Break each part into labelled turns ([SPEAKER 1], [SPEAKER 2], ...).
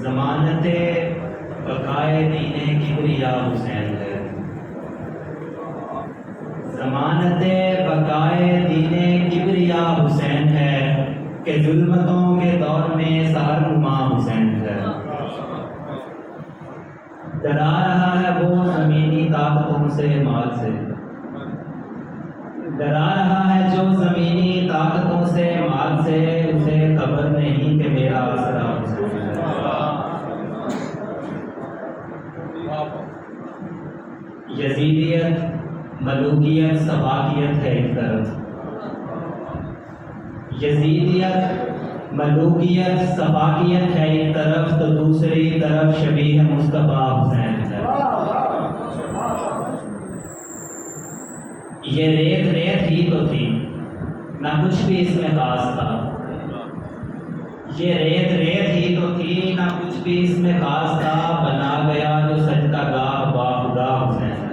[SPEAKER 1] ضمانت بقائے دین کبریا حسین ہے، ضمانت بقائے دین کبریا حسین ہے کہ ظلمتوں کے دور میں سحر نما حسین ہے۔ ڈرا رہا ہے وہ زمینی طاقتوں سے مال سے، ڈرا رہا ہے جو زمینی طاقتوں سے مال سے، اسے خبر نہیں کہ میرا آسرا حسین ہے۔ یزیدیت ملوکیت سباقیت ہے ایک طرف، یزیدیت ملوکیت سباقیت ہے ایک طرف، تو دوسری طرف شبیہ مصطفیٰ حسین ہے۔ یہ ریت ریت ہی تو تھی، نہ کچھ بھی اس میں خاص تھا، یہ ریت ریت ہی تو تھی، نہ کچھ بھی اس میں خاص تھا، بنا گیا جو سجدہ گاہ باخدا حسین ہے۔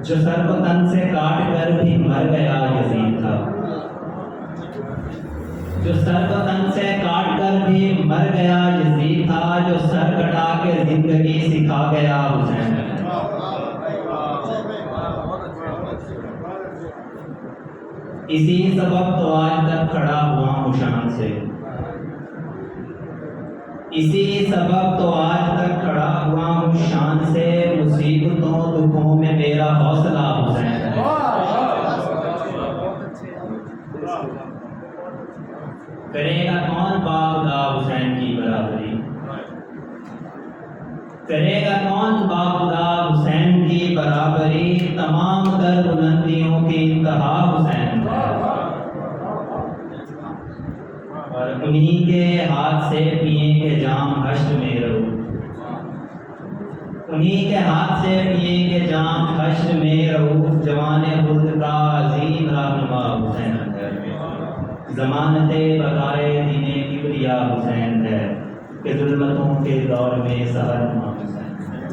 [SPEAKER 1] جو سر کو تن سے کاٹ کر بھی مر گیا یزید تھا، جو سر کو تن سے کاٹ کر بھی مر گیا یزید تھا، جو سر کٹا کے زندگی سکھا گیا حسین ہے۔ اسی سبب تو آج تک کھڑا ہوا ہوں شان سے، اسی سبب تو آج تک کھڑا ہوا ہوں شان سے، مصیبتوں دکھوں میں میرا حوصلہ حسین ہے۔ کرے گا کون باخدا حسین کی برابری، کرے گا کون باخدا حسین کی برابری، تمام در بلندیوں کی انتہا حسین ہے۔ اور انہی کے ہاتھ سے پئیں گے جام حشر میں رہو، انہی کے ہاتھ سے پئیں گے جام حشر میں رہو، جوان خلد کا عظیم رہنما حسین ہے۔ ضمانت بقائے دین کبریا حسین ہے کہ ظلمتوں کے دور میں سحر نما حسین ہے۔